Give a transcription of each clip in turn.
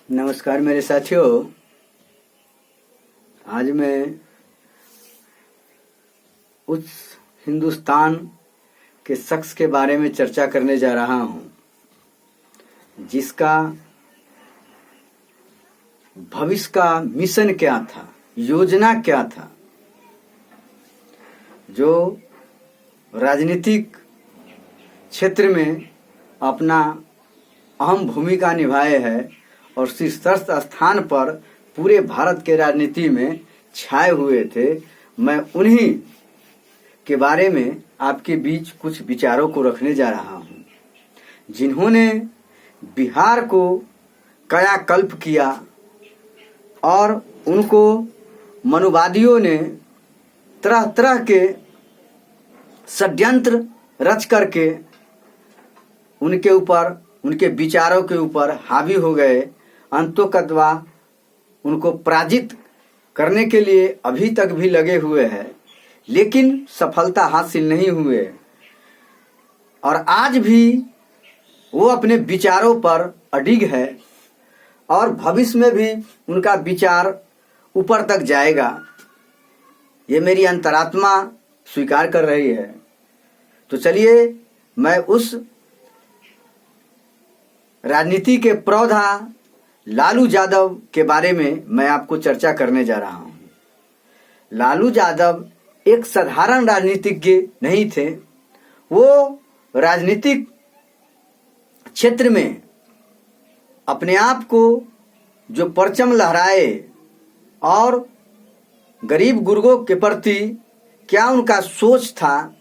नमस्कार मेरे साथियों। आज मैं उस हिंदुस्तान के शख्स के बारे में चर्चा करने जा रहा हूं जिसका भविष्य का मिशन क्या था, योजना क्या था, जो राजनीतिक क्षेत्र में अपना अहम भूमिका निभाए है और शीर्षस्थ स्थान पर पूरे भारत के राजनीति में छाए हुए थे। मैं उन्हीं के बारे में आपके बीच कुछ विचारों को रखने जा रहा हूं, जिन्होंने बिहार को कायाकल्प किया और उनको मनुवादियों ने तरह तरह के षड्यंत्र रच करके उनके ऊपर, उनके विचारों के ऊपर हावी हो गए। अंततोगत्वा उनको पराजित करने के लिए अभी तक भी लगे हुए हैं, लेकिन सफलता हासिल नहीं हुए और आज भी वो अपने विचारों पर अडिग है और भविष्य में भी उनका विचार ऊपर तक जाएगा। ये मेरी अंतरात्मा स्वीकार कर रही है। तो चलिए मैं उस राजनीति के प्रौढ़ा लालू यादव के बारे में मैं आपको चर्चा करने जा रहा हूं। लालू यादव एक साधारण राजनीतिज्ञ नहीं थे। वो राजनीतिक क्षेत्र में अपने आप को जो परचम लहराए और गरीब गुर्गों के प्रति क्या उनका सोच था,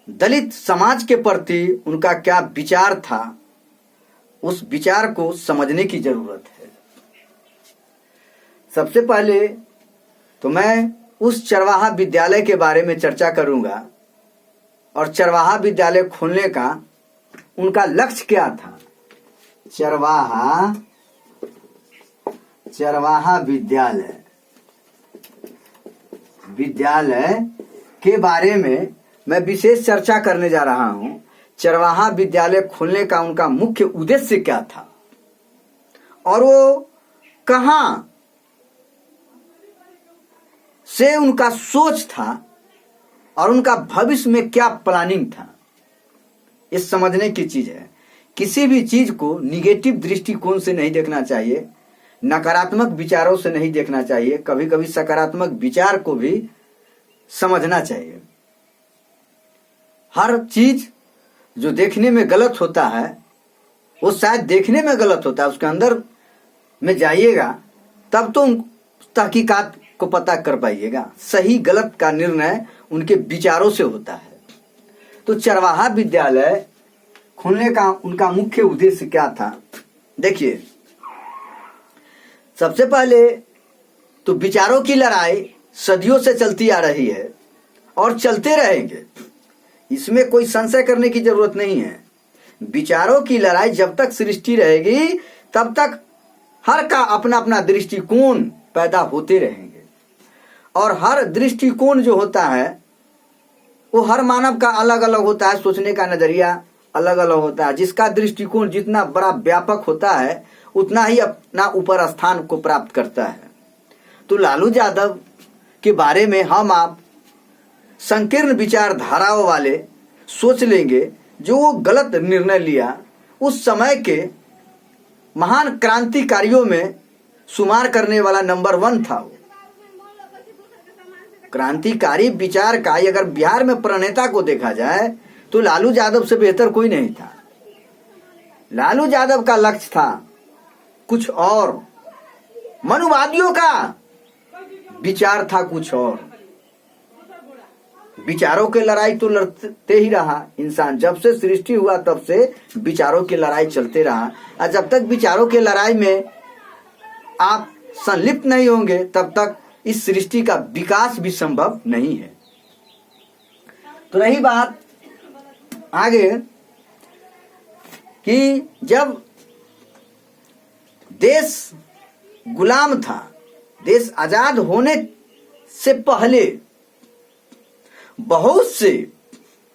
दलित समाज के प्रति उनका क्या विचार था, उस विचार को समझने की जरूरत है। सबसे पहले तो मैं उस चरवाहा विद्यालय के बारे में चर्चा करूंगा और चरवाहा विद्यालय खोलने का उनका लक्ष्य क्या था। चरवाहा विद्यालय के बारे में मैं विशेष चर्चा करने जा रहा हूं। चरवाहा विद्यालय खोलने का उनका मुख्य उद्देश्य क्या था और वो कहां से उनका सोच था और उनका भविष्य में क्या प्लानिंग था। इस समझने की चीज है। किसी भी चीज को निगेटिव दृष्टिकोण से नहीं देखना चाहिए, नकारात्मक विचारों से नहीं देखना चाहिए। कभी कभी सकारात्मक विचार को भी समझना चाहिए। हर चीज जो देखने में गलत होता है वो शायद देखने में गलत होता है, उसके अंदर में जाइएगा तब तो तहकीकात को पता कर पाइएगा। सही गलत का निर्णय उनके विचारों से होता है। तो चरवाहा विद्यालय खोलने का उनका मुख्य उद्देश्य क्या था। देखिए, सबसे पहले तो विचारों की लड़ाई सदियों से चलती आ रही है और चलते रहेंगे, इसमें कोई संशय करने की जरूरत नहीं है। विचारों की लड़ाई जब तक सृष्टि रहेगी तब तक हर का अपना अपना दृष्टिकोण पैदा होते रहेंगे और हर दृष्टिकोण जो होता है वो हर मानव का अलग अलग होता है। सोचने का नजरिया अलग अलग होता है। जिसका दृष्टिकोण जितना बड़ा व्यापक होता है उतना ही अपना ऊपर स्थान को प्राप्त करता है। तो लालू यादव के बारे में हम आप संकीर्ण विचारधाराओं वाले सोच लेंगे। जो वो गलत निर्णय लिया, उस समय के महान क्रांतिकारियों में शुमार करने वाला नंबर 1 था। वो क्रांतिकारी विचार का अगर बिहार में प्रणेता को देखा जाए तो लालू यादव से बेहतर कोई नहीं था। लालू यादव का लक्ष्य था कुछ और, मनुवादियों का विचार था कुछ और। विचारों की लड़ाई तो लड़ते ही रहा इंसान। जब से सृष्टि हुआ तब से विचारों की लड़ाई चलते रहा और जब तक विचारों की लड़ाई में आप संलिप्त नहीं होंगे तब तक इस सृष्टि का विकास भी संभव नहीं है। तो रही बात आगे कि जब देश गुलाम था, देश आजाद होने से पहले बहुत से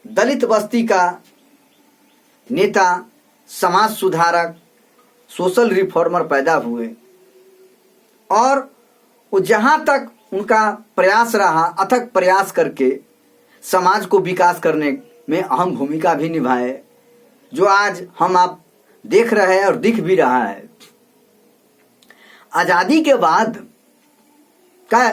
दलित बस्ती का नेता, समाज सुधारक, सोशल रिफॉर्मर पैदा हुए और वो जहां तक उनका प्रयास रहा, अथक प्रयास करके समाज को विकास करने में अहम भूमिका भी निभाए, जो आज हम आप देख रहे हैं और दिख भी रहा है। आजादी के बाद का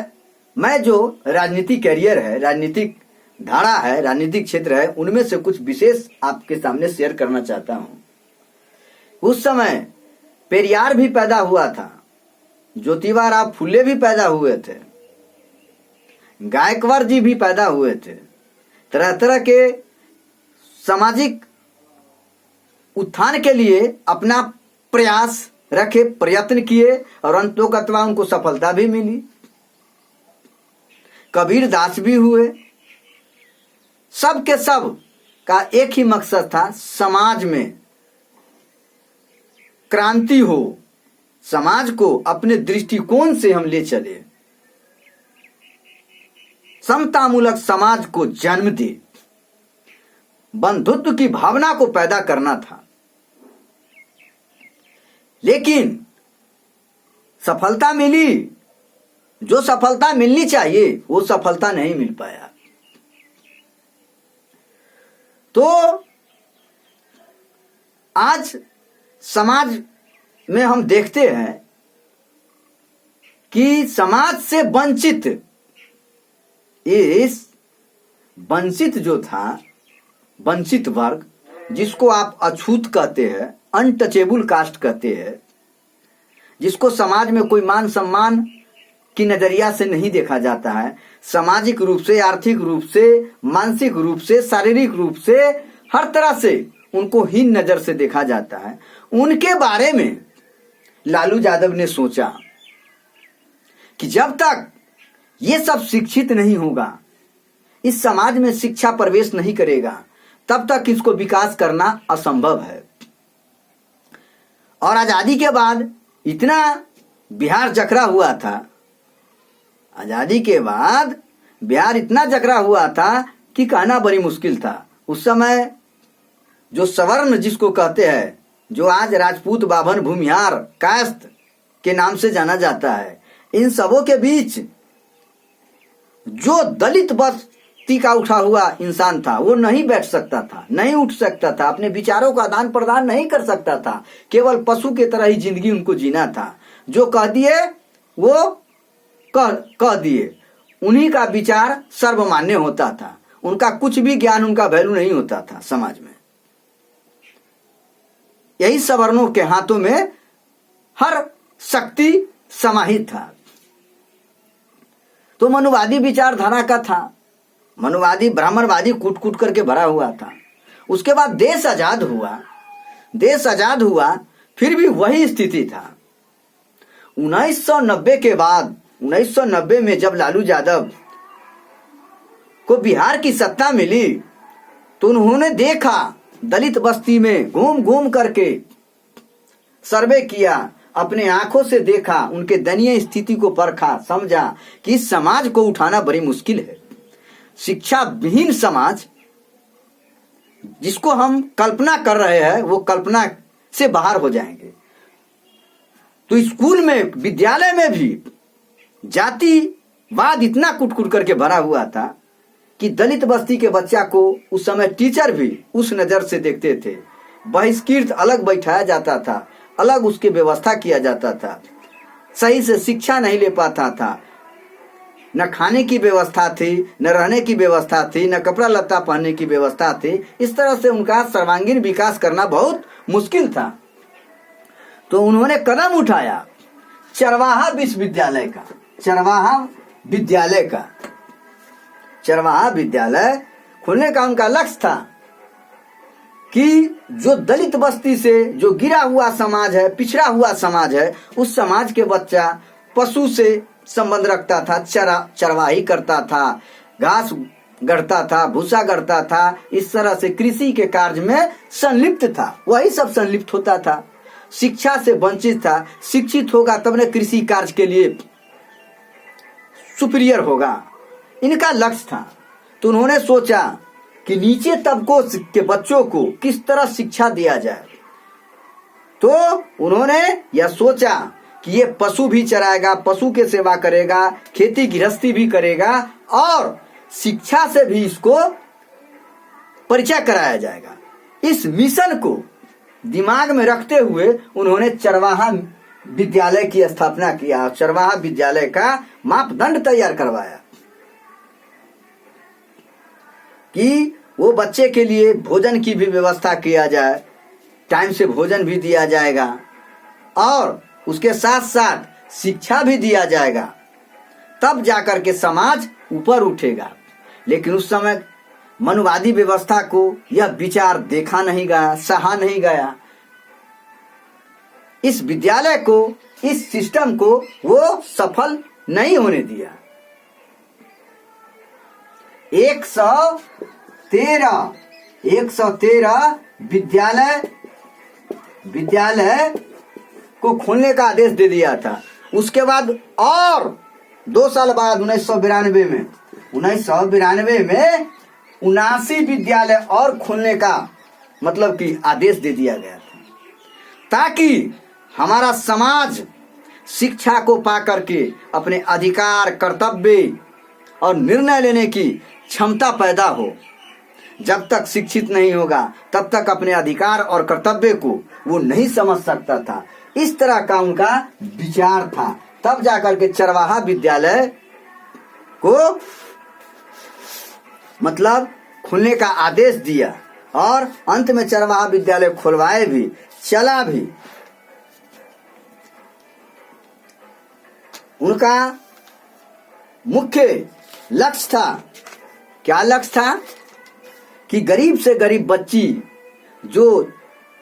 मैं जो राजनीतिक कैरियर है, राजनीतिक धारा है, राजनीतिक क्षेत्र है, उनमें से कुछ विशेष आपके सामने शेयर करना चाहता हूं। उस समय पेरियार भी पैदा हुआ था, ज्योतिबा राव फुले भी पैदा हुए थे, गायकवाड़ जी भी पैदा हुए थे। तरह तरह के सामाजिक उत्थान के लिए अपना प्रयास रखे, प्रयत्न किए और अंततोगत्वा उनको सफलता भी मिली। कबीर दास भी हुए। सब के सब का एक ही मकसद था, समाज में क्रांति हो, समाज को अपने दृष्टिकोण से हम ले चले, समतामूलक समाज को जन्म दे, बंधुत्व की भावना को पैदा करना था। लेकिन सफलता मिली, जो सफलता मिलनी चाहिए वो सफलता नहीं मिल पाया। तो आज समाज में हम देखते हैं कि समाज से वंचित, इस वंचित जो था, वंचित वर्ग, जिसको आप अछूत कहते हैं, अनटचेबल कास्ट कहते हैं, जिसको समाज में कोई मान सम्मान की नजरिया से नहीं देखा जाता है, सामाजिक रूप से, आर्थिक रूप से, मानसिक रूप से, शारीरिक रूप से, हर तरह से उनको हीन नजर से देखा जाता है। उनके बारे में लालू यादव ने सोचा कि जब तक ये सब शिक्षित नहीं होगा, इस समाज में शिक्षा प्रवेश नहीं करेगा, तब तक इसको विकास करना असंभव है। और आजादी के बाद इतना बिहार जकड़ा हुआ था, आजादी के बाद बिहार इतना जकड़ा हुआ था कि कहना बड़ी मुश्किल था। उस समय जो सवर्ण जिसको कहते हैं, जो आज राजपूत, बाभन, भूमिहार, कायस्थ के नाम से जाना जाता है, इन सबों के बीच जो दलित बस्ती का उठा हुआ इंसान था, वो नहीं बैठ सकता था, नहीं उठ सकता था, अपने विचारों का आदान प्रदान नहीं कर सकता था, केवल पशु के तरह ही जिंदगी उनको जीना था। जो कह दिए वो कह दिए, उन्हीं का विचार सर्वमान्य होता था, उनका कुछ भी ज्ञान, उनका वैल्यू नहीं होता था समाज में। यही सवर्णों के हाथों में हर शक्ति समाहित था। तो मनुवादी विचारधारा का था, मनुवादी, ब्राह्मणवादी कूट कूट करके भरा हुआ था। उसके बाद देश आजाद हुआ, देश आजाद हुआ, फिर भी वही स्थिति था। 1990 के बाद, 1990 में जब लालू यादव को बिहार की सत्ता मिली, तो उन्होंने देखा, दलित बस्ती में घूम घूम करके सर्वे किया, अपने आंखों से देखा, उनके दयनीय स्थिति को परखा, समझा कि इस समाज को उठाना बड़ी मुश्किल है। शिक्षा विहीन समाज, जिसको हम कल्पना कर रहे हैं, वो कल्पना से बाहर हो जाएंगे। तो स्कूल में, विद्यालय में भी जातिवाद इतना कुट कुट करके भरा हुआ था कि दलित बस्ती के बच्चा को उस समय टीचर भी उस नजर से देखते थे। बहिष्कृत अलग बैठाया जाता था, अलग उसकी व्यवस्था किया जाता था, सही से शिक्षा नहीं ले पाता था, न खाने की व्यवस्था थी, न रहने की व्यवस्था थी, न कपड़ा लत्ता पहनने की व्यवस्था थी। इस तरह से उनका सर्वांगीण विकास करना बहुत मुश्किल था। तो उन्होंने कदम उठाया चरवाहा विश्वविद्यालय का, चरवाहा विद्यालय खोलने का उनका लक्ष्य था कि जो दलित बस्ती से, जो गिरा हुआ समाज है, पिछड़ा हुआ समाज है, उस समाज के बच्चा पशु से संबंध रखता था, चरवाही करता था, घास गढ़ता था, भूसा गढ़ता था, इस तरह से कृषि के कार्य में संलिप्त था, वही सब संलिप्त होता था। शिक्षा से वंचित था, शिक्षित होगा तब न कृषि कार्य के लिए सुपीरियर होगा, इनका लक्ष्य था। तो उन्होंने सोचा कि नीचे तबकों के बच्चों को किस तरह शिक्षा दिया जाए। तो उन्होंने यह सोचा कि ये पशु भी चराएगा, पशु के सेवा करेगा, खेती गृहस्थी भी करेगा और शिक्षा से भी इसको परिचय कराया जाएगा। इस मिशन को दिमाग में रखते हुए उन्होंने चरवाहा विद्यालय की स्थापना किया। चरवाहा विद्यालय का मापदंड तैयार करवाया कि वो बच्चे के लिए भोजन की भी व्यवस्था किया जाए, टाइम से भोजन भी दिया जाएगा और उसके साथ साथ शिक्षा भी दिया जाएगा, तब जाकर के समाज ऊपर उठेगा। लेकिन उस समय मनुवादी व्यवस्था को यह विचार देखा नहीं गया, सहा नहीं गया। इस विद्यालय को, इस सिस्टम को वो सफल नहीं होने दिया। 113 विद्यालय को खोलने का आदेश दे दिया था। उसके बाद और 2 साल बाद 1992 में 79 विद्यालय और खोलने का मतलब कि आदेश दे दिया गया था, ताकि हमारा समाज शिक्षा को पाकर के अपने अधिकार, कर्तव्य और निर्णय लेने की क्षमता पैदा हो। जब तक शिक्षित नहीं होगा तब तक अपने अधिकार और कर्तव्य को वो नहीं समझ सकता था। इस तरह का उनका विचार था। तब जाकर के चरवाहा विद्यालय को मतलब खोलने का आदेश दिया और अंत में चरवाहा विद्यालय खुलवाए भी, चला भी। उनका मुख्य लक्ष्य था, क्या लक्ष्य था कि गरीब से गरीब बच्ची, जो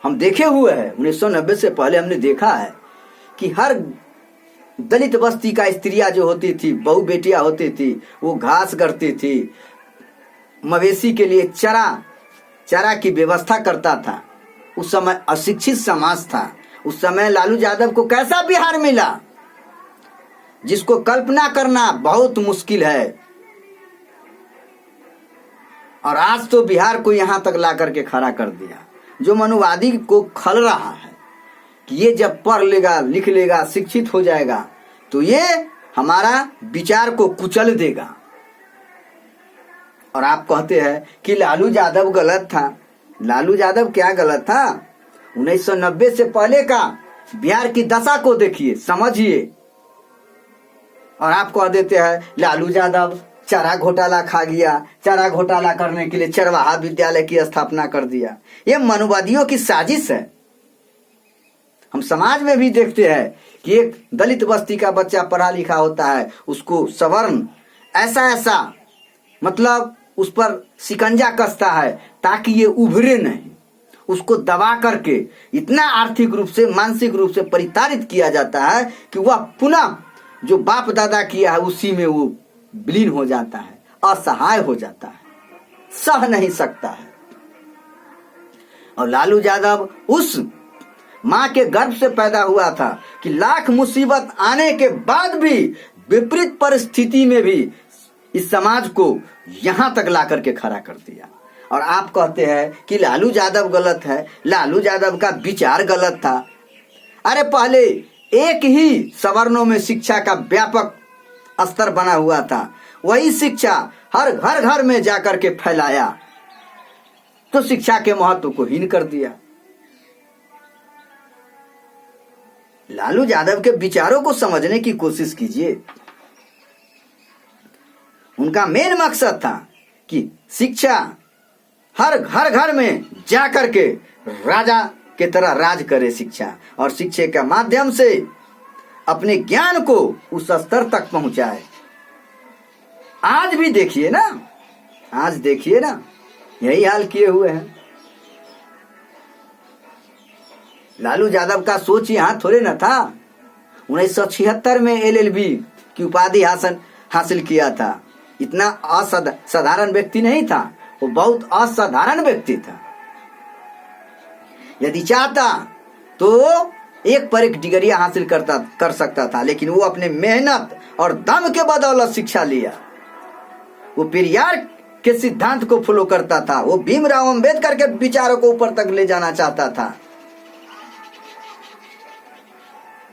हम देखे हुए हैं 1990 से पहले हमने देखा है कि हर दलित बस्ती का स्त्रियां जो होती थी, बहू बेटियां होती थी, वो घास करती थी, मवेशी के लिए चारा की व्यवस्था करता था। उस समय अशिक्षित समाज था। उस समय लालू यादव को कैसा बिहार मिला जिसको कल्पना करना बहुत मुश्किल है। और आज तो बिहार को यहां तक ला करके खड़ा कर दिया। जो मनुवादी को खल रहा है कि ये जब पढ़ लेगा, लिख लेगा, शिक्षित हो जाएगा तो ये हमारा विचार को कुचल देगा। और आप कहते हैं कि लालू यादव गलत था। लालू यादव क्या गलत था? 1990 से पहले का बिहार की दशा को देखिए, समझिए। और आप कह देते हैं लालू यादव चारा घोटाला खा गया, चारा घोटाला करने के लिए चरवाहा विद्यालय की स्थापना कर दिया। ये मनुवादियों की साजिश है। हम समाज में भी देखते हैं कि एक दलित बस्ती का बच्चा पढ़ा लिखा होता है, उसको सवर्ण ऐसा मतलब उस पर शिकंजा कसता है ताकि ये उभरे नहीं। उसको दबा करके इतना आर्थिक रूप से, मानसिक रूप से परिताड़ित किया जाता है कि वह पुनः जो बाप दादा किया है उसी में वो विलीन हो जाता है, असहाय हो जाता है, सह नहीं सकता है। और लालू यादव उस मां के गर्भ से पैदा हुआ था कि लाख मुसीबत आने के बाद भी, विपरीत परिस्थिति में भी इस समाज को यहां तक ला करके खड़ा कर दिया। और आप कहते हैं कि लालू यादव गलत है, लालू यादव का विचार गलत था। अरे पहले एक ही सवर्णों में शिक्षा का व्यापक स्तर बना हुआ था, वही शिक्षा हर घर में जाकर के फैलाया तो शिक्षा के महत्व को हीन कर दिया। लालू यादव के विचारों को समझने की कोशिश कीजिए। उनका मेन मकसद था कि शिक्षा हर घर में जाकर के राजा के तरह राज करे शिक्षा, और शिक्षा के माध्यम से अपने ज्ञान को उस स्तर तक पहुंचाए। आज भी देखिए ना, यही हाल किए हुए हैं। लालू यादव का सोच यहां थोड़े न था। 1976 में LLB की उपाधि हासिल किया था। इतना असाधारण व्यक्ति नहीं था, वो बहुत असाधारण व्यक्ति था। यदि चाहता तो एक पर एक डिग्री हासिल कर सकता था, लेकिन वो अपने मेहनत और दम के बदौलत शिक्षा लिया। वो पेरियार के सिद्धांत को फॉलो करता था। वो भीमराव अंबेडकर के विचारों को ऊपर तक ले जाना चाहता था।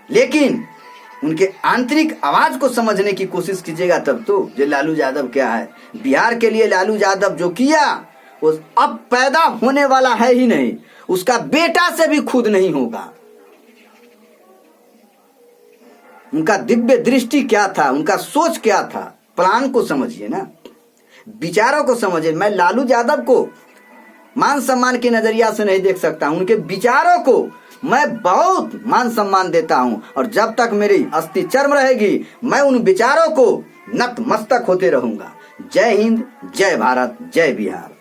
लेकिन उनके आंतरिक आवाज को समझने की कोशिश कीजिएगा तब तो। जो लालू यादव क्या है, बिहार के लिए लालू यादव जो किया वो अब पैदा होने वाला है ही नहीं, उसका बेटा से भी खुद नहीं होगा। उनका दिव्य दृष्टि क्या था, उनका सोच क्या था, प्लान को समझिए ना, विचारों को समझिए। मैं लालू यादव को मान सम्मान के नजरिया से नहीं देख सकता हूं, उनके विचारों को मैं बहुत मान सम्मान देता हूं, और जब तक मेरी अस्थि चर्म रहेगी मैं उन विचारों को नतमस्तक होते रहूंगा। जय हिंद, जय भारत, जय बिहार।